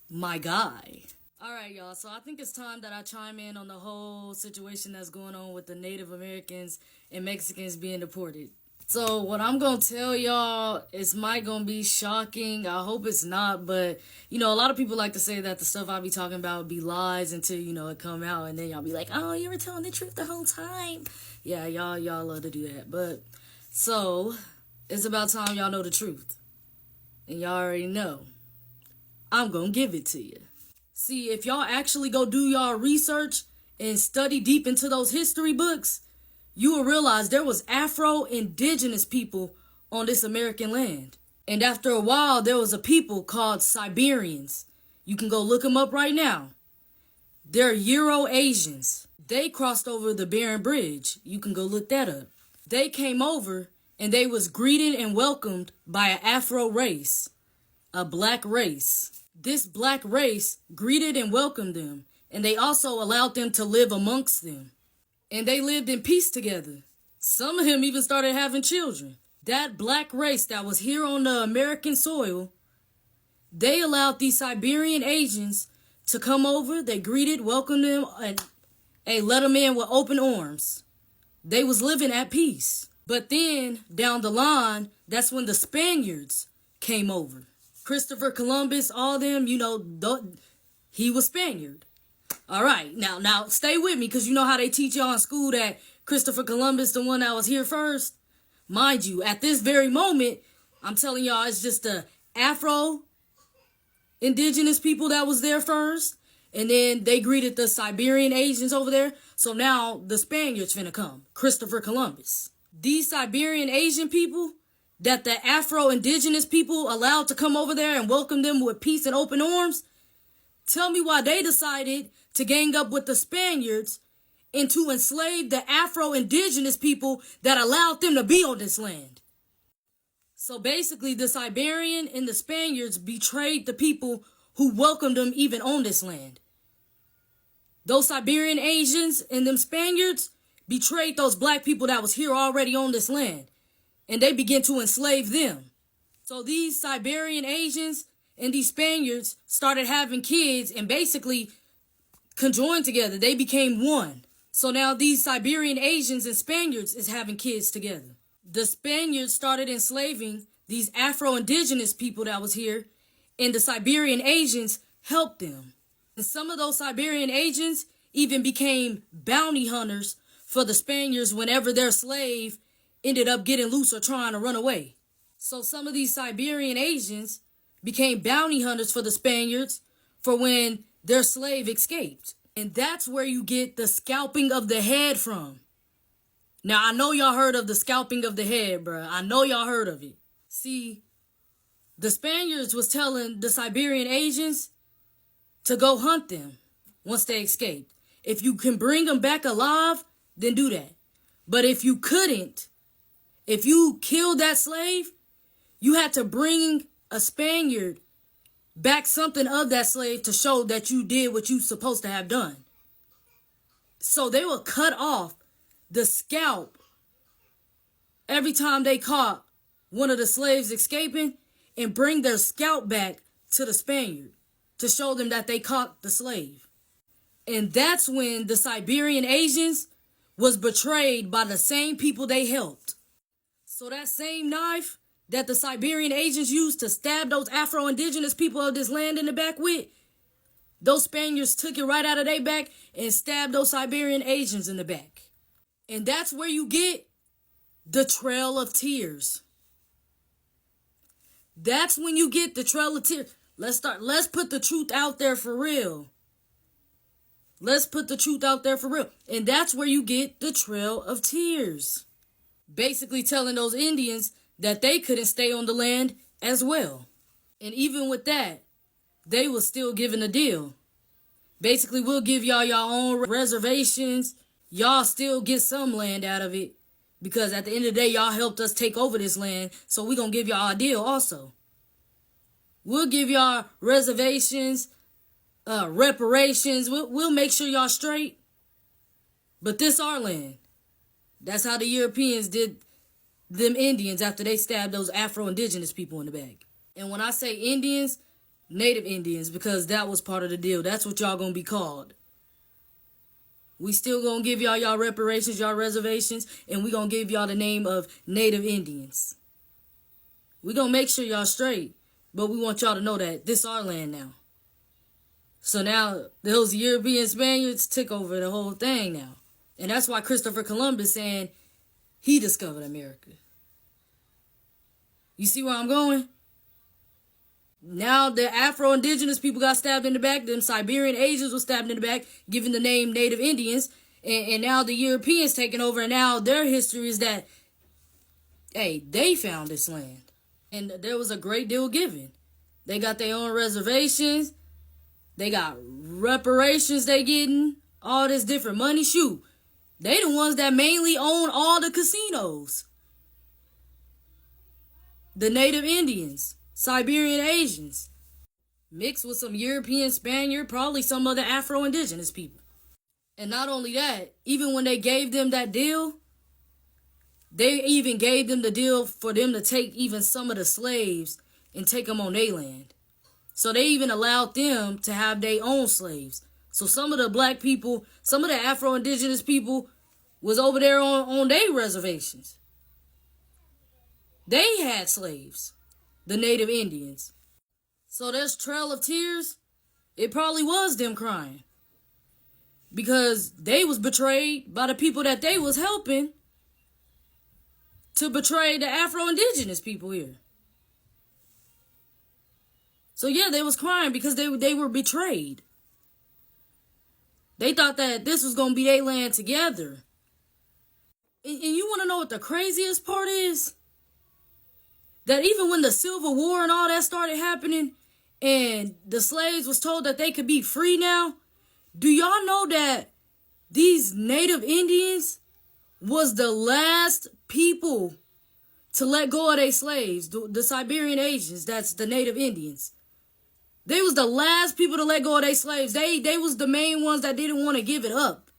my guy. All right, y'all. So I think it's time that I chime in on the whole situation that's going on with the Native Americans and Mexicans being deported. So what I'm gonna tell y'all is might gonna be shocking. I hope it's not, but a lot of people like to say that the stuff I be talking about be lies until it come out, and then y'all be like, "Oh, you were telling the truth the whole time." Yeah, y'all love to do that. But so it's about time y'all know the truth, and y'all already know. I'm gonna give it to you. See, if y'all actually go do y'all research and study deep into those history books, you will realize there was Afro-Indigenous people on this American land. And after a while, there was a people called Siberians. You can go look them up right now. They're Euro-Asians. They crossed over the Bering Bridge. You can go look that up. They came over and they was greeted and welcomed by an Afro race, a black race. This black race greeted and welcomed them, and they also allowed them to live amongst them. And they lived in peace together. Some of them even started having children. That black race that was here on the American soil, they allowed these Siberian Asians to come over. They greeted, welcomed them, and let them in with open arms. They was living at peace. But then, down the line, that's when the Spaniards came over. Christopher Columbus, all them, he was Spaniard. All right, now stay with me, because you know how they teach y'all in school that Christopher Columbus, the one that was here first? Mind you, at this very moment, I'm telling y'all, it's just the Afro-Indigenous people that was there first, and then they greeted the Siberian Asians over there, so now the Spaniards finna come, Christopher Columbus. These Siberian Asian people that the Afro-Indigenous people allowed to come over there and welcome them with peace and open arms, tell me why they decided to gang up with the Spaniards and to enslave the Afro-Indigenous people that allowed them to be on this land. So basically, the Siberian and the Spaniards betrayed the people who welcomed them even on this land. Those Siberian Asians and them Spaniards betrayed those black people that was here already on this land, and they began to enslave them. So these Siberian Asians and these Spaniards started having kids and basically conjoined together. They became one. So now these Siberian Asians and Spaniards is having kids together. The Spaniards started enslaving these Afro-Indigenous people that was here, and the Siberian Asians helped them. And some of those Siberian Asians even became bounty hunters for the Spaniards whenever their slave ended up getting loose or trying to run away. So some of these Siberian Asians became bounty hunters for the Spaniards for when their slave escaped. And that's where you get the scalping of the head from. Now, I know y'all heard of the scalping of the head, bruh. I know y'all heard of it. See, the Spaniards was telling the Siberian Asians to go hunt them once they escaped. If you can bring them back alive, then do that. But if you couldn't, if you killed that slave, you had to bring a Spaniard back something of that slave to show that you did what you supposed to have done. So they would cut off the scalp every time they caught one of the slaves escaping and bring their scalp back to the Spaniard to show them that they caught the slave. And that's when the Siberian Asians was betrayed by the same people they helped. So that same knife that the Siberian Asians used to stab those Afro-Indigenous people of this land in the back with, those Spaniards took it right out of their back and stabbed those Siberian Asians in the back. And that's where you get the Trail of Tears. That's when you get the Trail of Tears. Let's put the truth out there for real. Let's put the truth out there for real. And that's where you get the Trail of Tears. Basically telling those Indians that they couldn't stay on the land as well. And even with that, they was still giving a deal. Basically, we'll give y'all your own reservations. Y'all still get some land out of it. Because at the end of the day, y'all helped us take over this land. So we're going to give y'all a deal also. We'll give y'all reservations, reparations. We'll make sure y'all straight. But this our land. That's how the Europeans did them Indians after they stabbed those Afro-Indigenous people in the back. And when I say Indians, Native Indians, because that was part of the deal. That's what y'all gonna be called. We still gonna give y'all reparations, y'all reservations, and we gonna give y'all the name of Native Indians. We gonna make sure y'all straight, but we want y'all to know that this our land now. So now those European Spaniards took over the whole thing now. And that's why Christopher Columbus saying he discovered America. You see where I'm going? Now the Afro-Indigenous people got stabbed in the back. Them Siberian Asians were stabbed in the back, given the name Native Indians. And now the Europeans taking over. And now their history is that, hey, they found this land. And there was a great deal given. They got their own reservations. They got reparations they getting. All this different money. Shoot. They the ones that mainly own all the casinos. The Native Indians. Siberian Asians, mixed with some European Spaniard, probably some other Afro-Indigenous people. And not only that, even when they gave them that deal, they even gave them the deal for them to take even some of the slaves and take them on their land. So they even allowed them to have their own slaves. So some of the black people, some of the Afro-Indigenous people was over there on their reservations. They had slaves. The Native Indians. So this Trail of Tears, it probably was them crying. Because they was betrayed by the people that they was helping to betray the Afro-Indigenous people here. So yeah, they was crying because they were betrayed. They thought that this was going to be their land together. And you want to know what the craziest part is? That even when the Civil War and all that started happening and the slaves was told that they could be free now, do y'all know that these Native Indians was the last people to let go of their slaves, the Siberian Asians, that's the Native Indians. They was the last people to let go of their slaves. They was the main ones that didn't want to give it up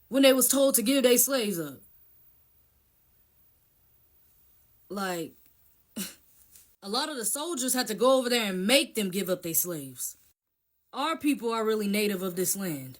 when they was told to give their slaves up. Like, a lot of the soldiers had to go over there and make them give up their slaves. Our people are really native of this land.